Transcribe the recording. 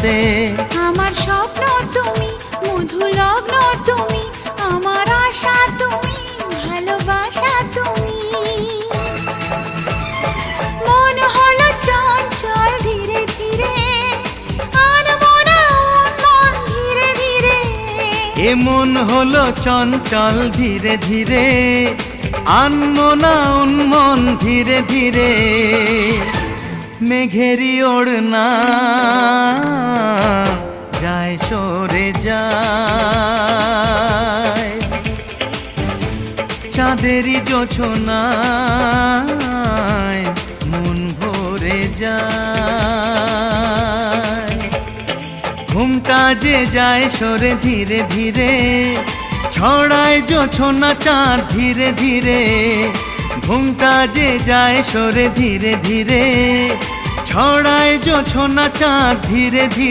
রাতে। আমার স্বপ্ন তুমি, মধু লগ্ন তুমি, আমার আশা তুমি, ভালোবাসা তুমি। মন হলো চঞ্চল ধীরে ধীরে, আনমনা মন ধীরে ধীরে। এ মন হলো চঞ্চল ধীরে ধীরে, আনমনা উন্মন ধীরে ধীরে। মেঘেরি ওড়না যায় সরে যায়, চাঁদেরই জোছনায় মন ভরে যায়। ঘুমটা যে যায় সরে ধীরে ধীরে, ছড়ায় জোছনা চাঁদ ধীরে ধীরে। ঘুমটা যে যায় সরে ধীরে ধীরে, ছড়ায় জোছনা চাঁদ ধীরে ধীরে।